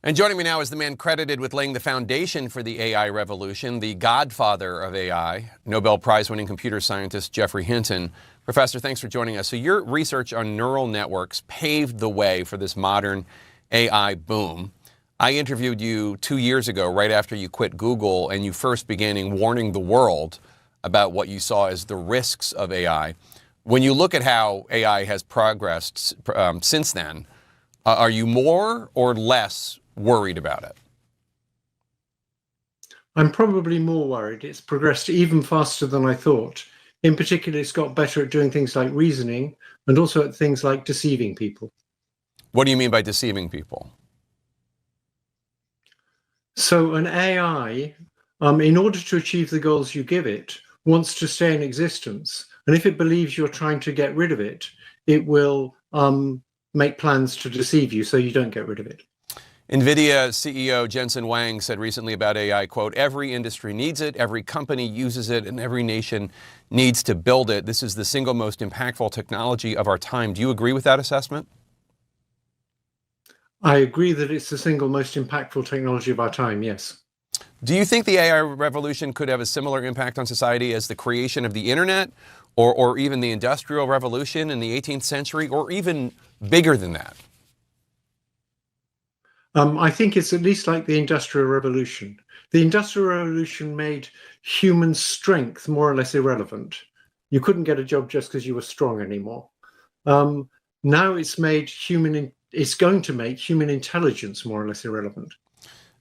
And joining me now is the man credited with laying the foundation for the AI revolution, the godfather of AI, Nobel Prize-winning computer scientist Geoffrey Hinton. Professor, thanks for joining us. So your research on neural networks paved the way for this modern AI boom. I interviewed you 2 years ago, right after you quit Google, and you first began warning the world about what you saw as the risks of AI. When you look at how AI has progressed since then, are you more or less worried about it? I'm probably more worried. It's progressed even faster than I thought. In particular, it's got better at doing things like reasoning and also at things like deceiving people. What do you mean by deceiving people? So an AI, in order to achieve the goals you give it, wants to stay in existence. And if it believes you're trying to get rid of it, it will make plans to deceive you so you don't get rid of it. NVIDIA CEO Jensen Huang said recently about AI, quote, "Every industry needs it, every company uses it, and every nation needs to build it. This is the single most impactful technology of our time." Do you agree with that assessment? I agree that it's the single most impactful technology of our time, yes. Do you think the AI revolution could have a similar impact on society as the creation of the internet or even the Industrial Revolution in the 18th century, or even bigger than that? I think it's at least like the Industrial Revolution. The Industrial Revolution made human strength more or less irrelevant. You couldn't get a job just because you were strong anymore. Now it's going to make human intelligence more or less irrelevant.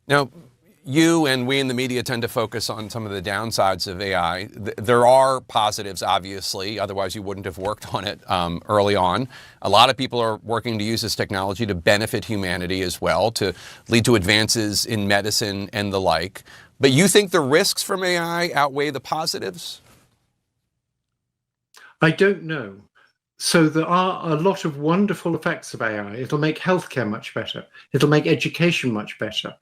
Now, you and we in the media tend to focus on some of the downsides of AI. There are positives, obviously, otherwise you wouldn't have worked on it early on. A lot of people are working to use this technology to benefit humanity as well, to lead to advances in medicine and the like. But you think the risks from AI outweigh the positives? I don't know. So there are a lot of wonderful effects of AI. It'll make healthcare much better. It'll make education much better.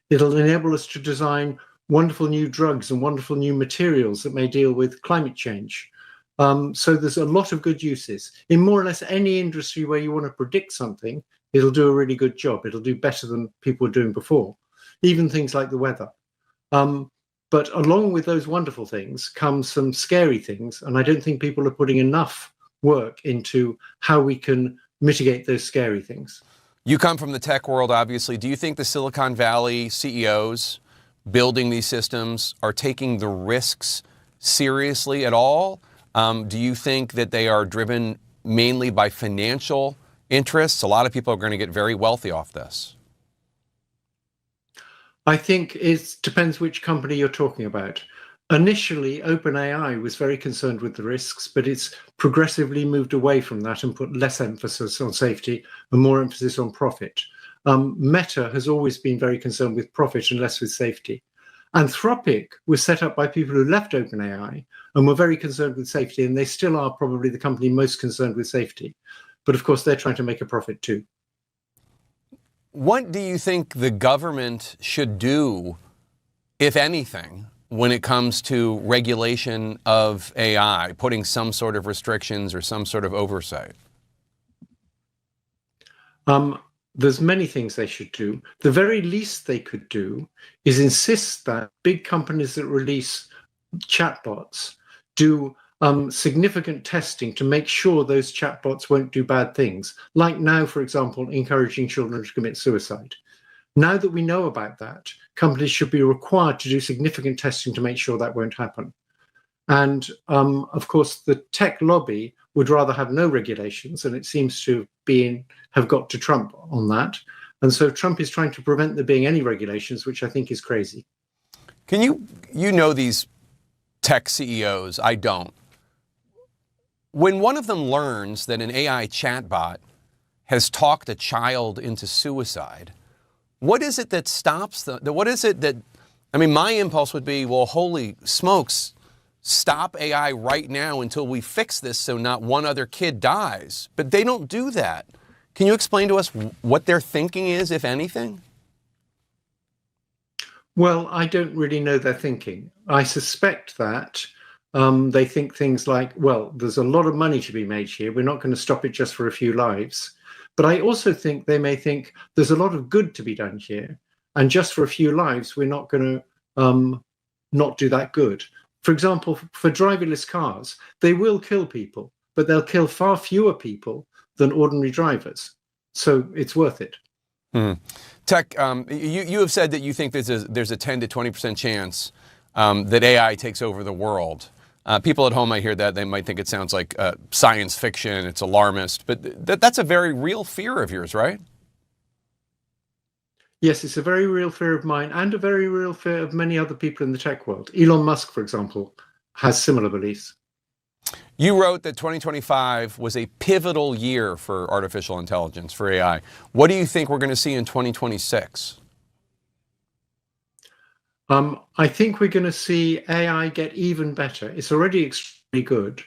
It'll enable us to design wonderful new drugs and wonderful new materials that may deal with climate change. So there's a lot of good uses. In more or less any industry where you want to predict something, it'll do a really good job. It'll do better than people were doing before, even things like the weather. But along with those wonderful things come some scary things, and I don't think people are putting enough work into how we can mitigate those scary things. You come from the tech world, obviously. Do you think the Silicon Valley CEOs building these systems are taking the risks seriously at all? Do you think that they are driven mainly by financial interests? A lot of people are going to get very wealthy off this. I think it depends which company you're talking about. Initially, OpenAI was very concerned with the risks, but it's progressively moved away from that and put less emphasis on safety and more emphasis on profit. Meta has always been very concerned with profit and less with safety. Anthropic was set up by people who left OpenAI and were very concerned with safety, and they still are probably the company most concerned with safety. But of course, they're trying to make a profit too. What do you think the government should do, if anything, when it comes to regulation of AI, putting some sort of restrictions or some sort of oversight? There's many things they should do. The very least they could do is insist that big companies that release chatbots do significant testing to make sure those chatbots won't do bad things. Like now, for example, encouraging children to commit suicide. Now that we know about that, companies should be required to do significant testing to make sure that won't happen. And of course, the tech lobby would rather have no regulations, and it seems to have got to Trump on that. And so Trump is trying to prevent there being any regulations, which I think is crazy. Can you know these tech CEOs? I don't. When one of them learns that an AI chatbot has talked a child into suicide, what is it that stops them? What is it that, I mean, my impulse would be, well, holy smokes, stop AI right now until we fix this so not one other kid dies. But they don't do that. Can you explain to us what their thinking is, if anything? Well, I don't really know their thinking. I suspect that they think things like, well, there's a lot of money to be made here. We're not going to stop it just for a few lives. But I also think they may think there's a lot of good to be done here, and just for a few lives, we're not going to not do that good. For example, for driverless cars, they will kill people, but they'll kill far fewer people than ordinary drivers. So it's worth it. Tech, you have said that you think there's a 10 to 20% chance that AI takes over the world. People at home might hear that. They might think it sounds like science fiction. It's alarmist. But that's a very real fear of yours, right? Yes, it's a very real fear of mine and a very real fear of many other people in the tech world. Elon Musk, for example, has similar beliefs. You wrote that 2025 was a pivotal year for artificial intelligence, for AI. What do you think we're going to see in 2026? I think we're going to see AI get even better. It's already extremely good.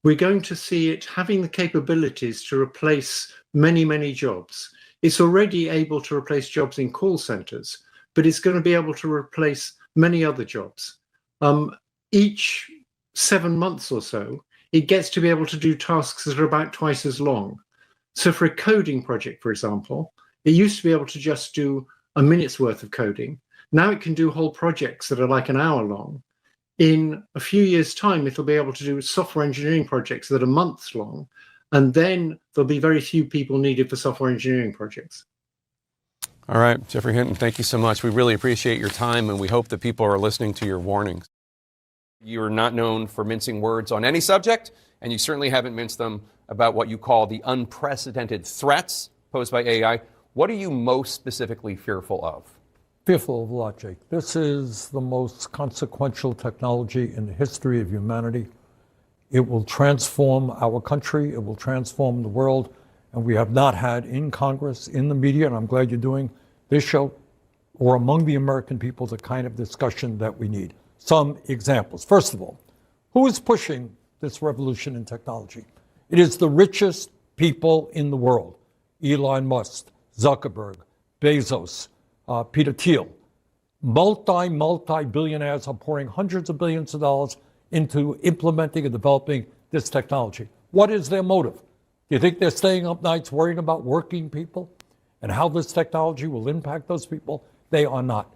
We're going to see it having the capabilities to replace many, many jobs. It's already able to replace jobs in call centers, but it's going to be able to replace many other jobs. Each 7 months or so, it gets to be able to do tasks that are about twice as long. So for a coding project, for example, it used to be able to just do a minute's worth of coding. Now it can do whole projects that are like an hour long. In a few years' time, it'll be able to do software engineering projects that are months long. And then there'll be very few people needed for software engineering projects. All right, Geoffrey Hinton, thank you so much. We really appreciate your time, and we hope that people are listening to your warnings. You're not known for mincing words on any subject, and you certainly haven't minced them about what you call the unprecedented threats posed by AI. What are you most specifically fearful of? Fearful of a lot, Jake. This is the most consequential technology in the history of humanity. It will transform our country. It will transform the world. And we have not had in Congress, in the media, and I'm glad you're doing this show, or among the American people, the kind of discussion that we need. Some examples. First of all, who is pushing this revolution in technology? It is the richest people in the world. Elon Musk, Zuckerberg, Bezos, Peter Thiel. Multi-billionaires are pouring hundreds of billions of dollars into implementing and developing this technology. What is their motive? Do you think they're staying up nights worrying about working people and how this technology will impact those people? They are not.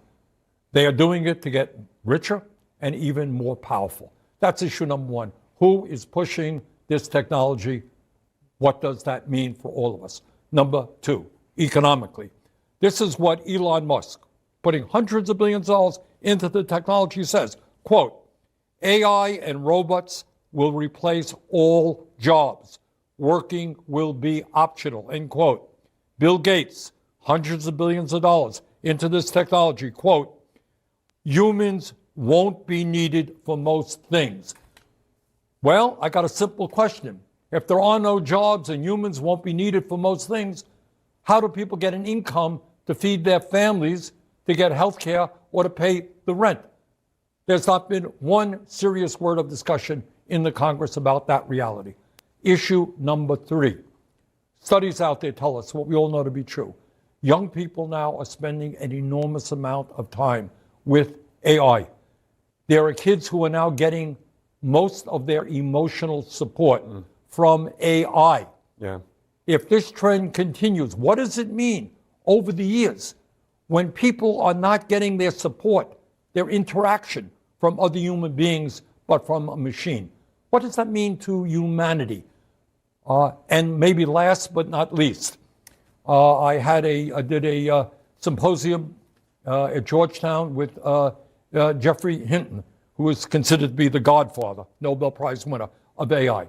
They are doing it to get richer and even more powerful. That's issue number one. Who is pushing this technology? What does that mean for all of us? Number two, economically. This is what Elon Musk, putting hundreds of billions of dollars into the technology, says, quote, AI and robots will replace all jobs. Working will be optional, end quote. Bill Gates, hundreds of billions of dollars into this technology, quote, humans won't be needed for most things. Well, I got a simple question. If there are no jobs and humans won't be needed for most things, how do people get an income to feed their families, to get health care, or to pay the rent? There's not been one serious word of discussion in the Congress about that reality. Issue number three. Studies out there tell us what we all know to be true. Young people now are spending an enormous amount of time with AI. There are kids who are now getting most of their emotional support from AI. Yeah. If this trend continues, what does it mean over the years when people are not getting their support, their interaction from other human beings, but from a machine? What does that mean to humanity? And maybe last but not least, I did a symposium at Georgetown with Geoffrey Hinton, who is considered to be the godfather, Nobel Prize winner of AI.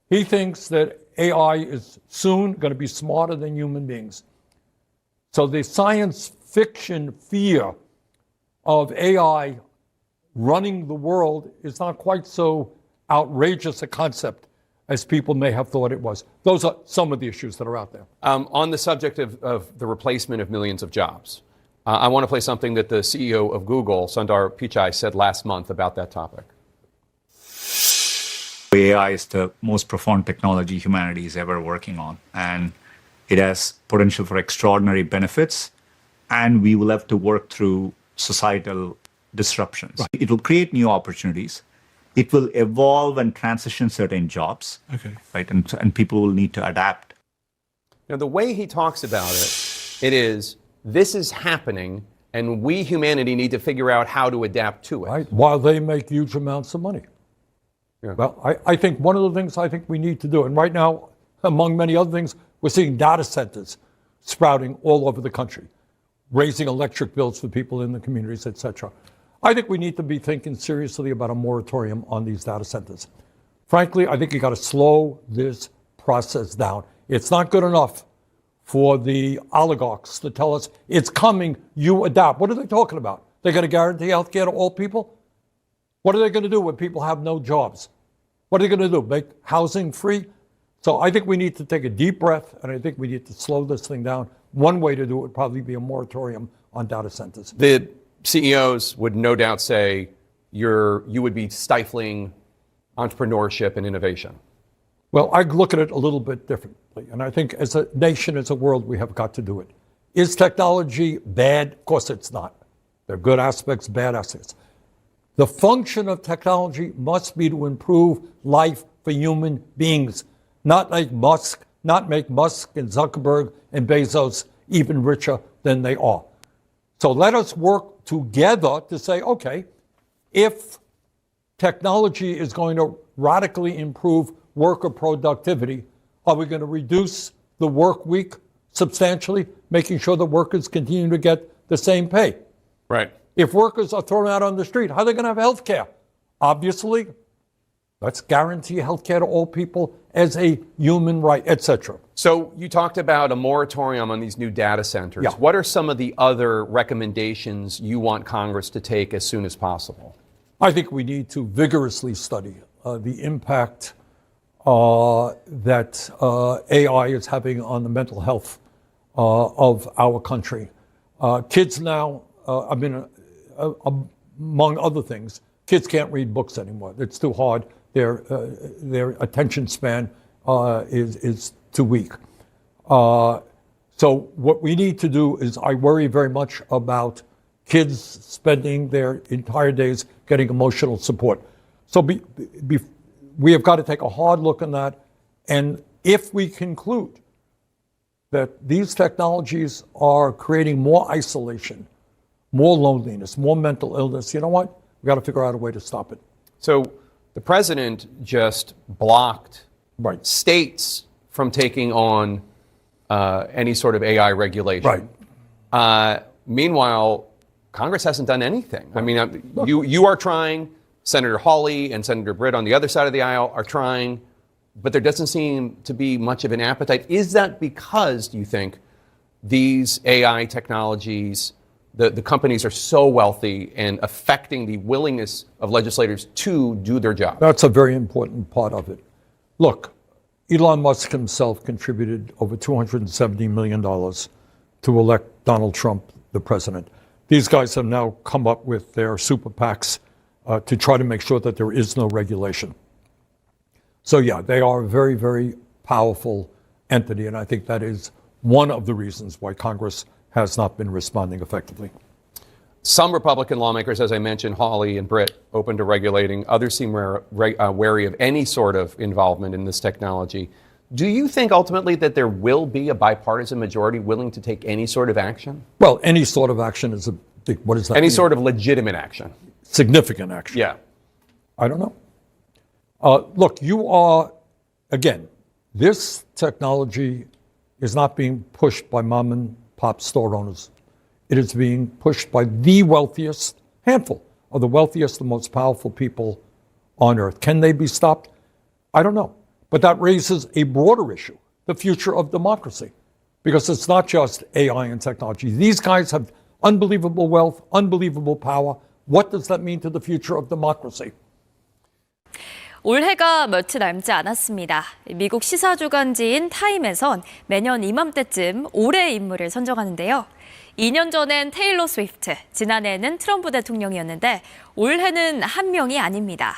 He thinks that AI is soon going to be smarter than human beings. So the science fiction fear of AI running the world is not quite so outrageous a concept as people may have thought it was. Those are some of the issues that are out there. On the subject of the replacement of millions of jobs, I want to play something that the CEO of Google, Sundar Pichai, said last month about that topic. AI is the most profound technology humanity is ever working on, and it has potential for extraordinary benefits, and we will have to work through societal disruptions. Right. It will create new opportunities. It will evolve and transition certain jobs, right? And people will need to adapt. Now, the way he talks about it, it is, this is happening, and we, humanity, need to figure out how to adapt to it. Right? While they make huge amounts of money. Yeah. Well, I think one of the things I think we need to do, and right now, among many other things, we're seeing data centers sprouting all over the country, raising electric bills for people in the communities, et cetera. I think we need to be thinking seriously about a moratorium on these data centers. Frankly, I think you got to slow this process down. It's not good enough for the oligarchs to tell us it's coming, you adapt. What are they talking about? They're going to guarantee health care to all people? What are they going to do when people have no jobs? What are they going to do? Make housing free? So I think we need to take a deep breath, and I think we need to slow this thing down. One way to do it would probably be a moratorium on data centers. The CEOs would no doubt say you would be stifling entrepreneurship and innovation. Well, I look at it a little bit differently, and I think as a nation, as a world, we have got to do it. Is technology bad? Of course it's not. There are good aspects, bad aspects. The function of technology must be to improve life for human beings, not make Musk and Zuckerberg and Bezos even richer than they are. So let us work together to say, okay, if technology is going to radically improve worker productivity, are we going to reduce the work week substantially, making sure the workers continue to get the same pay? Right. If workers are thrown out on the street, how are they going to have health care? Obviously, let's guarantee health care to all people as a human right, etc. So you talked about a moratorium on these new data centers. Yeah. What are some of the other recommendations you want Congress to take as soon as possible? I think we need to vigorously study the impact that AI is having on the mental health of our country. Kids now, among other things, kids can't read books anymore. It's too hard. Their attention span is too weak. So what we need to do is, I worry very much about kids spending their entire days getting emotional support. So we have got to take a hard look on that. And if we conclude that these technologies are creating more isolation, more loneliness, more mental illness, you know what? We've got to figure out a way to stop it. So the president just blocked Right. states from taking on any sort of AI regulation. Right. Meanwhile, Congress hasn't done anything. I mean, you are trying. Senator Hawley and Senator Britt on the other side of the aisle are trying, but there doesn't seem to be much of an appetite. Is that because, do you think, these AI technologies, the companies are so wealthy and affecting the willingness of legislators to do their job? That's a very important part of it. Look, Elon Musk himself contributed over $270 million to elect Donald Trump the president. These guys have now come up with their super PACs to try to make sure that there is no regulation. So yeah, they are a very, very powerful entity, and I think that is one of the reasons why Congress has not been responding effectively. Some Republican lawmakers, as I mentioned, Hawley and Britt, open to regulating. Others seem wary of any sort of involvement in this technology. Do you think ultimately that there will be a bipartisan majority willing to take any sort of action? Well, any sort of action is a big, what does that mean? Any sort of legitimate action? Significant action. Yeah. I don't know. Look, again, this technology is not being pushed by mom and pop store owners. It is being pushed by the wealthiest, handful of the wealthiest, the most powerful people on earth. Can they be stopped? I don't know. But that raises a broader issue, the future of democracy, because it's not just AI and technology. These guys have unbelievable wealth, unbelievable power. What does that mean to the future of democracy? 올해가 며칠 남지 않았습니다. 미국 시사주간지인 타임에선 매년 이맘때쯤 올해의 인물을 선정하는데요. 2년 전엔 테일러 스위프트, 지난해에는 트럼프 대통령이었는데 올해는 한 명이 아닙니다.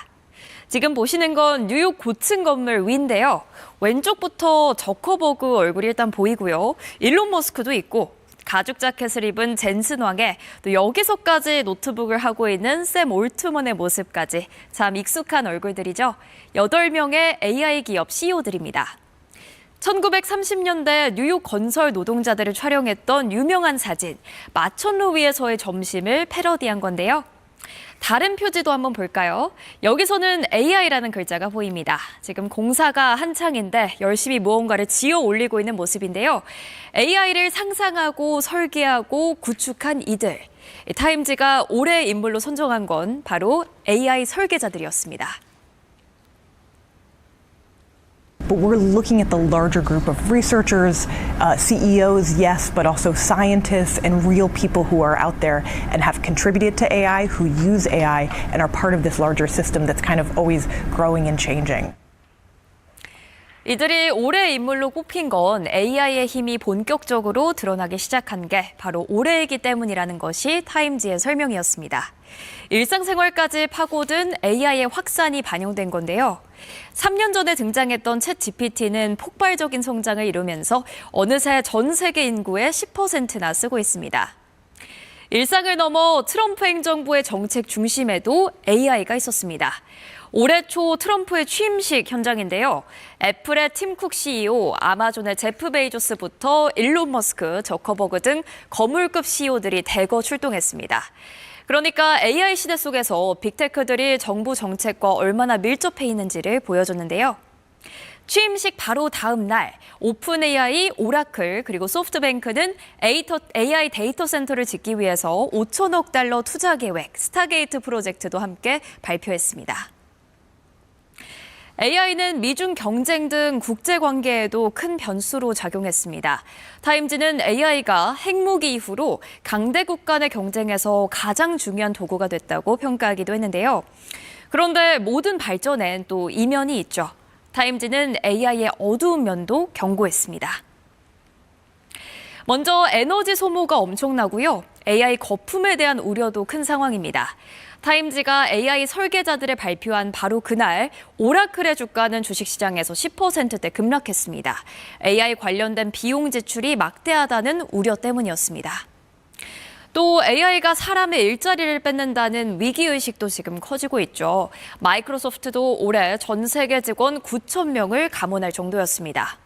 지금 보시는 건 뉴욕 고층 건물 위인데요. 왼쪽부터 저커버그 얼굴이 일단 보이고요. 일론 머스크도 있고 가죽 자켓을 입은 젠슨 왕에 또 여기서까지 노트북을 하고 있는 샘 올트먼의 모습까지 참 익숙한 얼굴들이죠. 8명의 AI 기업 CEO들입니다. 1930년대 뉴욕 건설 노동자들을 촬영했던 유명한 사진, 마천루 위에서의 점심을 패러디한 건데요. 다른 표지도 한번 볼까요? 여기서는 AI라는 글자가 보입니다. 지금 공사가 한창인데 열심히 무언가를 지어 올리고 있는 모습인데요. AI를 상상하고 설계하고 구축한 이들. 타임지가 올해의 인물로 선정한 건 바로 AI 설계자들이었습니다. But we're looking at the larger group of researchers, CEOs, yes, but also scientists and real people who are out there and have contributed to AI, who use AI, and are part of this larger system that's kind of always growing and changing. 이들이 올해의 인물로 꼽힌 건 AI의 힘이 본격적으로 드러나기 시작한 게 바로 올해이기 때문이라는 것이 타임지의 설명이었습니다. 일상생활까지 파고든 AI의 확산이 반영된 건데요. 3년 전에 등장했던 챗 GPT는 폭발적인 성장을 이루면서 어느새 전 세계 인구의 10%나 쓰고 있습니다. 일상을 넘어 트럼프 행정부의 정책 중심에도 AI가 있었습니다. 올해 초 트럼프의 취임식 현장인데요. 애플의 팀 쿡 CEO, 아마존의 제프 베이조스부터 일론 머스크, 저커버그 등 거물급 CEO들이 대거 출동했습니다. 그러니까 AI 시대 속에서 빅테크들이 정부 정책과 얼마나 밀접해 있는지를 보여줬는데요. 취임식 바로 다음 날 오픈 AI, 오라클 그리고 소프트뱅크는 AI 데이터 센터를 짓기 위해서 5천억 달러 투자 계획 스타게이트 프로젝트도 함께 발표했습니다. AI는 미중 경쟁 등 국제 관계에도 큰 변수로 작용했습니다. 타임지는 AI가 핵무기 이후로 강대국 간의 경쟁에서 가장 중요한 도구가 됐다고 평가하기도 했는데요. 그런데 모든 발전엔 또 이면이 있죠. 타임지는 AI의 어두운 면도 경고했습니다. 먼저 에너지 소모가 엄청나고요. AI 거품에 대한 우려도 큰 상황입니다. 타임지가 AI 설계자들의 발표한 바로 그날 오라클의 주가는 주식시장에서 10%대 급락했습니다. AI 관련된 비용 지출이 막대하다는 우려 때문이었습니다. 또 AI가 사람의 일자리를 뺏는다는 위기의식도 지금 커지고 있죠. 마이크로소프트도 올해 전 세계 직원 9,000명을 감원할 정도였습니다.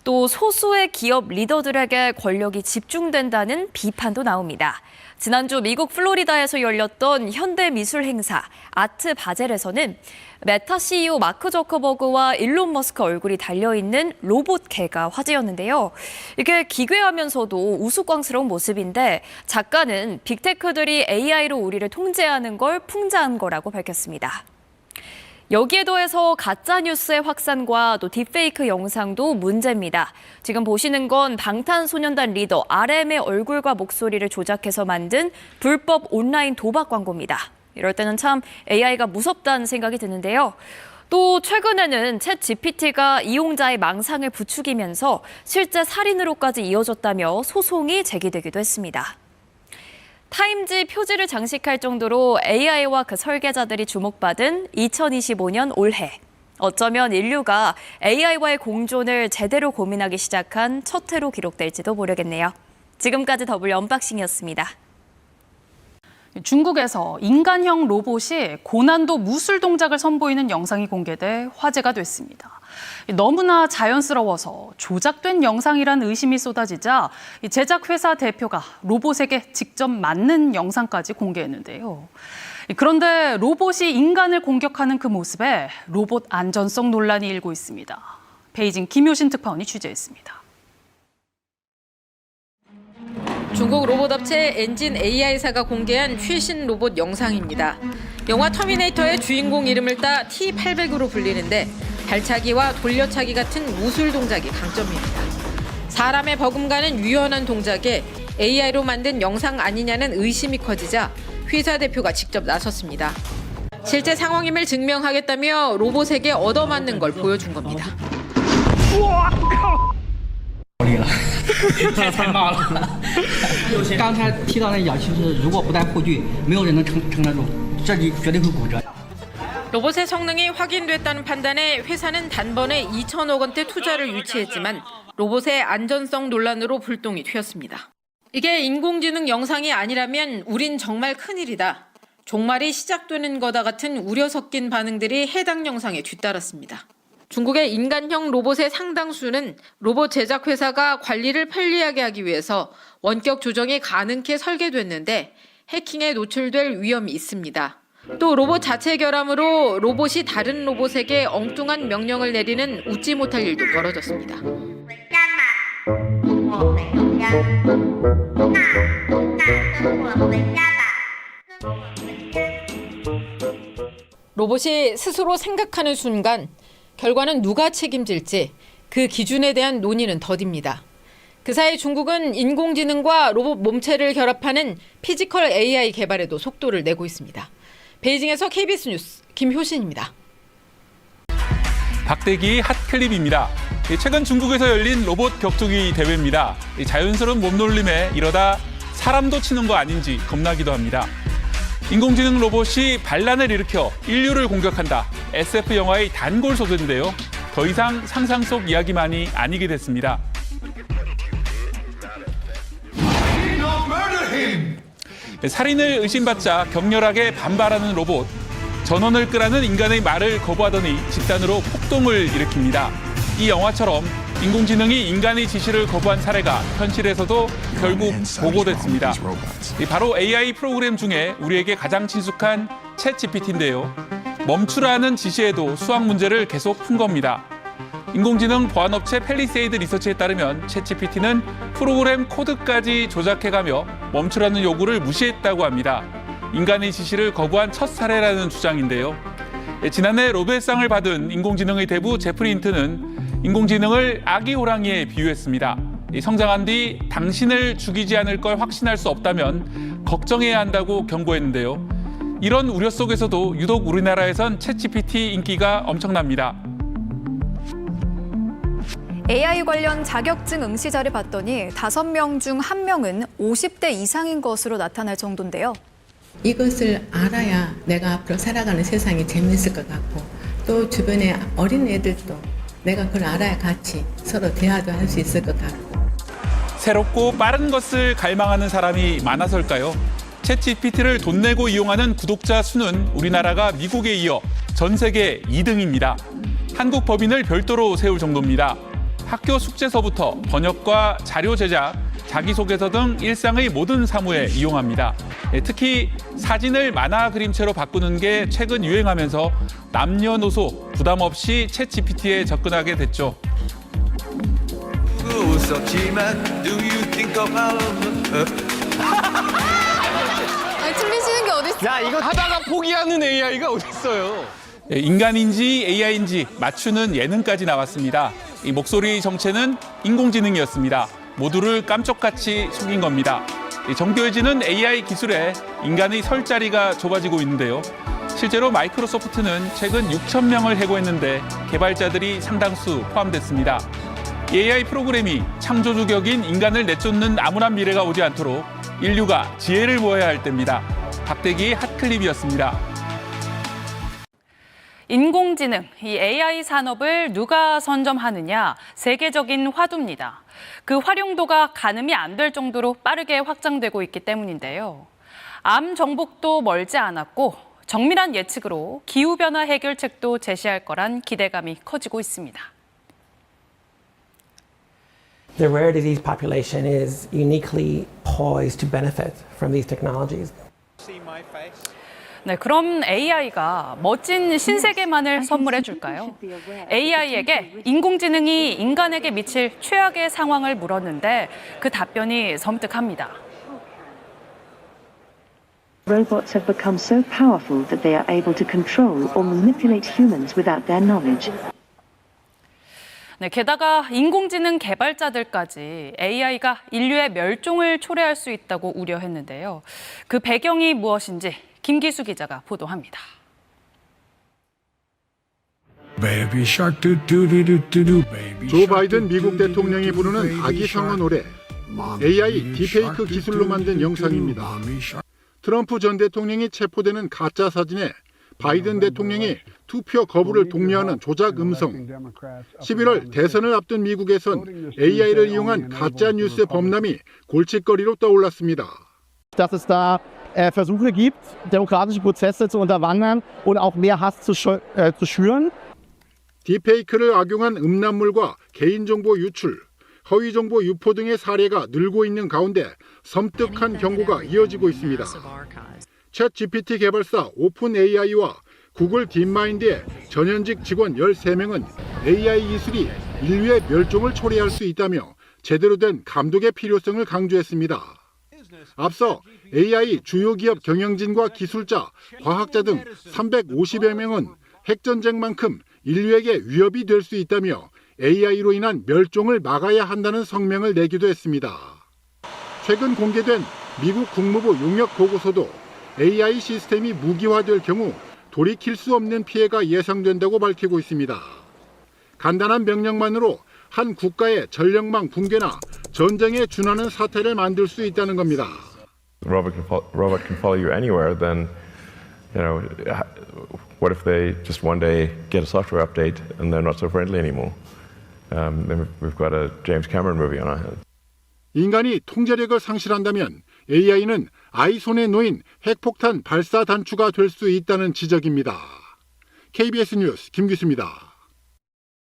또 소수의 기업 리더들에게 권력이 집중된다는 비판도 나옵니다. 지난주 미국 플로리다에서 열렸던 현대미술 행사 아트 바젤에서는 메타 CEO 마크 저커버그와 일론 머스크 얼굴이 달려있는 로봇 개가 화제였는데요. 이게 기괴하면서도 우스꽝스러운 모습인데 작가는 빅테크들이 AI로 우리를 통제하는 걸 풍자한 거라고 밝혔습니다. 여기에 더해서 가짜뉴스의 확산과 또 딥페이크 영상도 문제입니다. 지금 보시는 건 방탄소년단 리더 RM의 얼굴과 목소리를 조작해서 만든 불법 온라인 도박 광고입니다. 이럴 때는 참 AI가 무섭다는 생각이 드는데요. 또 최근에는 챗 GPT가 이용자의 망상을 부추기면서 실제 살인으로까지 이어졌다며 소송이 제기되기도 했습니다. 타임지 표지를 장식할 정도로 AI와 그 설계자들이 주목받은 2025년 올해. 어쩌면 인류가 AI와의 공존을 제대로 고민하기 시작한 첫 해로 기록될지도 모르겠네요. 지금까지 더블유 언박싱이었습니다. 중국에서 인간형 로봇이 고난도 무술 동작을 선보이는 영상이 공개돼 화제가 됐습니다. 너무나 자연스러워서 조작된 영상이란 의심이 쏟아지자 제작회사 대표가 로봇에게 직접 맞는 영상까지 공개했는데요. 그런데 로봇이 인간을 공격하는 그 모습에 로봇 안전성 논란이 일고 있습니다. 베이징 김효신 특파원이 취재했습니다. 중국 로봇 업체 엔진 AI사가 공개한 최신 로봇 영상입니다. 영화 터미네이터의 주인공 이름을 따 T800으로 불리는데 발차기와 돌려차기 같은 무술 동작이 강점입니다. 사람의 버금가는 유연한 동작에 AI로 만든 영상 아니냐는 의심이 커지자 회사 대표가 직접 나섰습니다. 실제 상황임을 증명하겠다며 로봇에게 얻어맞는 걸 보여준 겁니다. 太骂了！刚才提到那氧气是，如果不带护具，没有人能撑得住，这里绝对会骨折。 로봇의 성능이 확인됐다는 판단에 회사는 단번에 2천억 원대 투자를 유치했지만 로봇의 안전성 논란으로 불똥이 튀었습니다. 이게 인공지능 영상이 아니라면 우린 정말 큰일이다. 종말이 시작되는 거다 같은 우려 섞인 반응들이 해당 영상에 뒤따랐습니다. 중국의 인간형 로봇의 상당수는 로봇 제작 회사가 관리를 편리하게 하기 위해서 원격 조정이 가능케 설계됐는데 해킹에 노출될 위험이 있습니다. 또 로봇 자체 결함으로 로봇이 다른 로봇에게 엉뚱한 명령을 내리는 웃지 못할 일도 벌어졌습니다. 로봇이 스스로 생각하는 순간 결과는 누가 책임질지 그 기준에 대한 논의는 더딥니다. 그 사이 중국은 인공지능과 로봇 몸체를 결합하는 피지컬 AI 개발에도 속도를 내고 있습니다. 베이징에서 KBS 뉴스 김효신입니다. 박대기 핫클립입니다. 최근 중국에서 열린 로봇 격투기 대회입니다. 자연스러운 몸놀림에 이러다 사람도 치는 거 아닌지 겁나기도 합니다. 인공지능 로봇이 반란을 일으켜 인류를 공격한다. SF 영화의 단골 소재인데요. 더 이상 상상 속 이야기만이 아니게 됐습니다. 살인을 의심받자 격렬하게 반발하는 로봇. 전원을 끄라는 인간의 말을 거부하더니 집단으로 폭동을 일으킵니다. 이 영화처럼 인공지능이 인간의 지시를 거부한 사례가 현실에서도 결국 보고됐습니다. 바로 AI 프로그램 중에 우리에게 가장 친숙한 챗GPT인데요. 멈추라는 지시에도 수학 문제를 계속 푼 겁니다. 인공지능 보안업체 펠리세이드 리서치에 따르면 챗GPT는 프로그램 코드까지 조작해가며 멈추라는 요구를 무시했다고 합니다. 인간의 지시를 거부한 첫 사례라는 주장인데요. 지난해 로벨상을 받은 인공지능의 대부 제프리 힌트는 인공지능을 아기 호랑이에 비유했습니다. 성장한 뒤 당신을 죽이지 않을 걸 확신할 수 없다면 걱정해야 한다고 경고했는데요. 이런 우려 속에서도 유독 우리나라에선 챗GPT 인기가 엄청납니다. AI 관련 자격증 응시자를 봤더니 5명 중 1명은 50대 이상인 것으로 나타날 정도인데요. 이것을 알아야 내가 앞으로 살아가는 세상이 재미있을 것 같고 또 주변에 어린 애들도 내가 그걸 알아야 같이 서로 대화도 할 수 있을 것 같고. 새롭고 빠른 것을 갈망하는 사람이 많아서일까요? 챗GPT를 돈 내고 이용하는 구독자 수는 우리나라가 미국에 이어 전 세계 2등입니다. 한국 법인을 별도로 세울 정도입니다. 학교 숙제서부터 번역과 자료 제작, 자기소개서 등 일상의 모든 사무에 이용합니다. 특히 사진을 만화 그림체로 바꾸는 게 최근 유행하면서 남녀노소 부담 없이 챗GPT에 접근하게 됐죠. 틀리시는 게 어딨어? 야, 이거 하다가 포기하는 AI가 어딨어요? 인간인지 AI인지 맞추는 예능까지 나왔습니다. 이 목소리 정체는 인공지능이었습니다. 모두를 깜짝같이 속인 겁니다. 정교해지는 AI 기술에 인간의 설 자리가 좁아지고 있는데요. 실제로 마이크로소프트는 최근 6천 명을 해고했는데 개발자들이 상당수 포함됐습니다. AI 프로그램이 창조주 격인 인간을 내쫓는 암울한 미래가 오지 않도록 인류가 지혜를 모아야 할 때입니다. 박대기의 핫클립이었습니다. 인공지능, 이 AI 산업을 누가 선점하느냐, 세계적인 화두입니다. 그 활용도가 가늠이 안 될 정도로 빠르게 확장되고 있기 때문인데요. 암 정복도 멀지 않았고 정밀한 예측으로 기후변화 해결책도 제시할 거란 기대감이 커지고 있습니다. The rare disease population is uniquely poised to benefit from these technologies. 네, 그럼 AI가 멋진 신세계만을 선물해 줄까요? AI에게 인공지능이 인간에게 미칠 최악의 상황을 물었는데 그 답변이 섬뜩합니다. Robots have become so powerful that they are able to control or manipulate humans without their knowledge. 네, 게다가 인공지능 개발자들까지 AI가 인류의 멸종을 초래할 수 있다고 우려했는데요. 그 배경이 무엇인지 김기수 기자가 보도합니다. 조 바이든 미국 대통령이 부르는 아기상어 노래, AI 딥페이크 기술로 만든 영상입니다. 트럼프 전 대통령이 체포되는 가짜 사진에 바이든 대통령이 투표 거부를 독려하는 조작 음성. 11월 대선을 앞둔 미국에선 AI를 이용한 가짜 뉴스 범람이 골칫거리로 떠올랐습니다. Dass es da Versuche gibt, demokratische Prozesse zu unterwandern und auch mehr Hass zu schüren. 딥페이크를 악용한 음란물과 개인정보 유출, 허위정보 유포 등의 사례가 늘고 있는 가운데 섬뜩한 경고가 이어지고 있습니다. 챗 GPT 개발사 오픈 AI와 구글 딥마인드의 전현직 직원 13명은 AI 기술이 인류의 멸종을 초래할 수 있다며 제대로 된 감독의 필요성을 강조했습니다. 앞서 AI 주요 기업 경영진과 기술자, 과학자 등 350여 명은 핵전쟁만큼 인류에게 위협이 될 수 있다며 AI로 인한 멸종을 막아야 한다는 성명을 내기도 했습니다. 최근 공개된 미국 국무부 용역 보고서도 AI 시스템이 무기화될 경우 돌이킬 수 없는 피해가 예상된다고 밝히고 있습니다. 간단한 명령만으로 한 국가의 전력망 붕괴나 전쟁에 준하는 사태를 만들 수 있다는 겁니다. Robot can follow you anywhere. Then, what if they just one day get a software update and they're not so friendly anymore? Then we've got a James Cameron movie on our hands. 인간이 통제력을 상실한다면 AI는 아이 손에 놓인 핵폭탄 발사 단추가 될 수 있다는 지적입니다. KBS 뉴스 김규수입니다.